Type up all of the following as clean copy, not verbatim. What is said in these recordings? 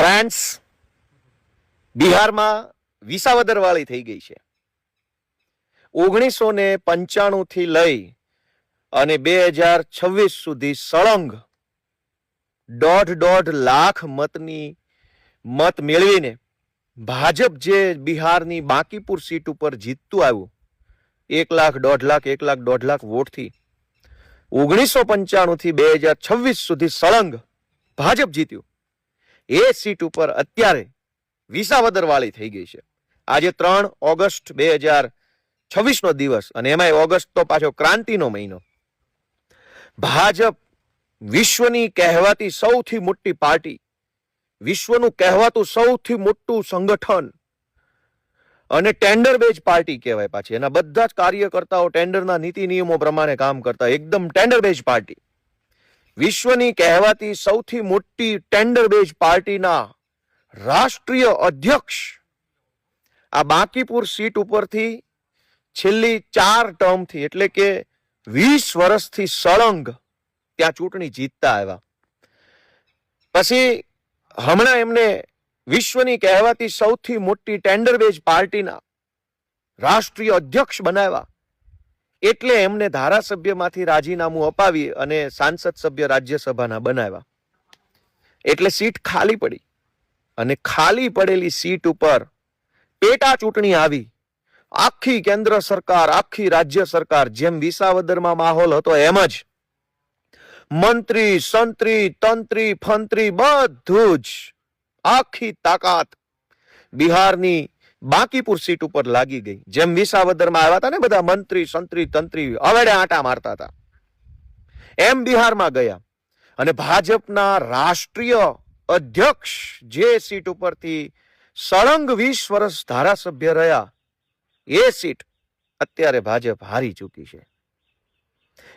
France બિહારમાં વિસાવદર વાળી થઈ ગઈ છે. 1995 થી લઈ અને 2026 સુધી સળંગ 1.5 લાખ મત મેળવીને ભાજપ જે બિહારની બાંકીપુર સીટ ઉપર જીતતું આવ્યું 1 લાખ 1.5 લાખ વોટથી 1995 થી 2026 સુધી સળંગ ભાજપ જીત્યું. એ સીટ ઉપર અત્યારે વિસાવદર વાળી થઈ ગઈ છે. આજે 3 ઓગસ્ટ 2026 નો દિવસ, અને એમાં ઓગસ્ટ તો પાછો ક્રાંતિનો મહિનો. ભાજપ વિશ્વની કહેવાતી સૌથી મોટી પાર્ટી, વિશ્વનું કહેવાતું સૌથી મોટું સંગઠન અને ટેન્ડર બેઝ પાર્ટી કહેવાય. પાછી એના બધા જ કાર્યકર્તાઓ ટેન્ડરના નીતિ નિયમો પ્રમાણે કામ કરતા, એકદમ ટેન્ડર બેઝ પાર્ટી. વિશ્વની કહેવાતી સૌથી મોટી ટેન્ડર બેઝ પાર્ટીના રાષ્ટ્રીય અધ્યક્ષ આ બાંકીપુર સીટ ઉપરથી છેલ્લી 4 ટર્મથી એટલે કે 20 વર્ષથી સળંગ ત્યાં ચૂંટણી જીતતા આવ્યા. પછી હમણાં એમને વિશ્વની કહેવાતી સૌથી મોટી ટેન્ડર બેઝ પાર્ટીના રાષ્ટ્રીય અધ્યક્ષ બનાવ્યા. એટલે એમને ધારાસભ્યમાંથી રાજીનામું અપાવી અને સાંસદ સભ્ય રાજ્યસભાના બનાવ્યા. એટલે સીટ ખાલી પડી, અને ખાલી પડેલી સીટ ઉપર પેટા ચૂંટણી આવી. આખી કેન્દ્ર સરકાર, આખી રાજ્ય સરકાર, જેમ વિસાવદરમાં માહોલ હતો એમ જ મંત્રી, સંત્રી, તંત્રી, ફંત્રી બધું જ આખી તાકાત બિહારની બાંકીપુર સીટ ઉપર લાગી ગઈ. જેમ વિસાવદરમાં આવ્યા હતા ને બધા મંત્રી, સંત્રી, તંત્રી હવેડે આંટા મારતા હતા, એમ બિહારમાં ગયા. અને ભાજપના રાષ્ટ્રીય અધ્યક્ષ જે સીટ ઉપરથી સળંગ 20 વર્ષ ધારાસભ્ય રહ્યા, એ સીટ અત્યારે ભાજપ હારી ચૂકી છે.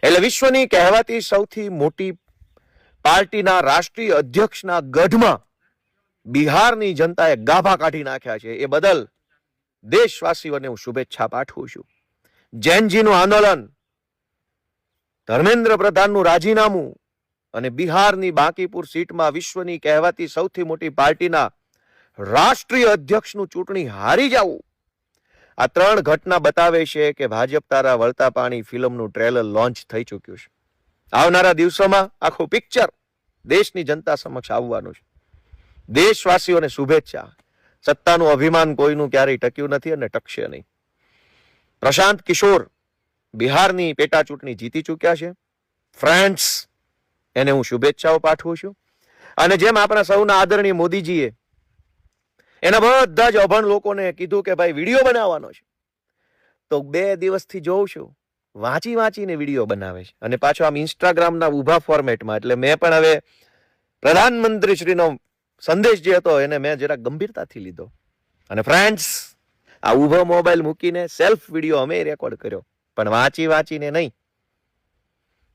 એટલે વિશ્વની કહેવાતી સૌથી મોટી પાર્ટીના રાષ્ટ્રીય અધ્યક્ષના ગઢમાં બિહારની જનતાએ ગાભા કાઢી નાખ્યા છે. એ બદલ દેશવાસીઓને હું શુભેચ્છા પાઠવું છું. જૈનજીનું આંદોલન, ધર્મેન્દ્ર પ્રધાનનું રાજીનામું અને બિહારની બાંકીપુર સીટમાં વિશ્વની કહેવાતી સૌથી મોટી પાર્ટીના રાષ્ટ્રીય અધ્યક્ષનું ચૂંટણી હારી જવું, આ 3 ઘટના બતાવે છે કે ભાજપ તારા વળતા પાણી ફિલ્મનું ટ્રેલર લોન્ચ થઈ ચૂક્યું છે. આવનારા દિવસોમાં આખું પિક્ચર દેશની જનતા સમક્ષ આવવાનું છે. દેશવાસીઓને શુભેચ્છા. સત્તાનું અભિમાન કોઈનું ક્યારેય ટક્યું નથી અને ટકશે નહીં. પ્રશાંત કિશોર બિહારની પેટા ચૂંટણી જીતી ચૂક્યા છે. ફ્રાન્સ, એને હું શુભેચ્છાઓ પાઠવું છું. અને જેમ આપણા સૌના આદરણીય મોદીજીએ એના બધા જ અભણ લોકોને કીધું કે ભાઈ વિડીયો બનાવવાનો છે, તો 2 દિવસથી જોઉં છું વાંચીને વિડીયો બનાવે છે. અને પાછો આમ ઇન્સ્ટાગ્રામના ઊભા ફોર્મેટમાં. એટલે મેં પણ હવે પ્રધાનમંત્રી શ્રીનો સંદેશ જે હતો એને મેં જરા ગંભીરતાથી લીધો. અને ફ્રેન્ડ્સ, આ ઊભો મોબાઈલ મૂકીને સેલ્ફ વિડીયો અમે રેકોર્ડ કર્યો, પણ વાંચીને નહીં,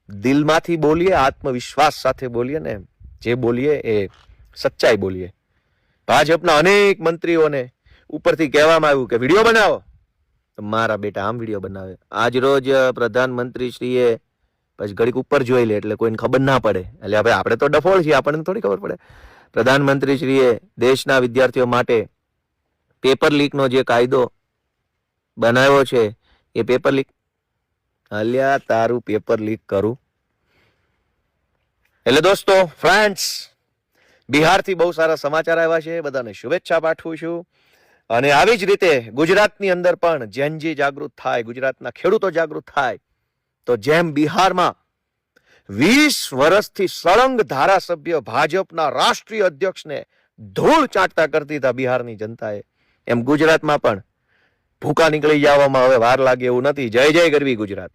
દિલમાંથી બોલીએ, આત્મવિશ્વાસ સાથે બોલીએ ને જે બોલીએ એ સચ્ચાઈ બોલીએ. ભાજપના અનેક મંત્રીઓને ઉપરથી કહેવામાં આવ્યું કે વિડીયો બનાવો, તો મારા બેટા આમ વિડીયો બનાવે. આજ રોજ પ્રધાનમંત્રી શ્રીએ પછી ઘડીક ઉપર જોઈ લે એટલે કોઈને ખબર ના પડે. એટલે હવે આપણે તો ડફોળ છીએ, આપણને થોડી ખબર પડે. પ્રધાનમંત્રી શ્રીએ દેશના વિદ્યાર્થીઓ માટે પેપર લીકનો જે કાયદો બનાવ્યો છે, એ પેપર લીક, અલ્યા તારું પેપર લીક કરું. એટલે દોસ્તો, ફ્રેન્ડ્સ, બિહારથી બહુ સારા સમાચાર આવ્યા છે. બધાને શુભેચ્છા પાઠવું છું. અને આવી જ રીતે ગુજરાતની અંદર પણ જૈનજી જાગૃત થાય, ગુજરાતના ખેડૂતો જાગૃત થાય, તો જેમ બિહારમાં 20 વર્ષથી સળંગ ધારાસભ્ય ભાજપના રાષ્ટ્રીય અધ્યક્ષને ધૂળ ચાટતા કરતી હતા બિહારની જનતાએ, એમ ગુજરાતમાં પણ ભૂકા નીકળી જવામાં હવે વાર લાગે એવું નથી. જય જય ગરવી ગુજરાત.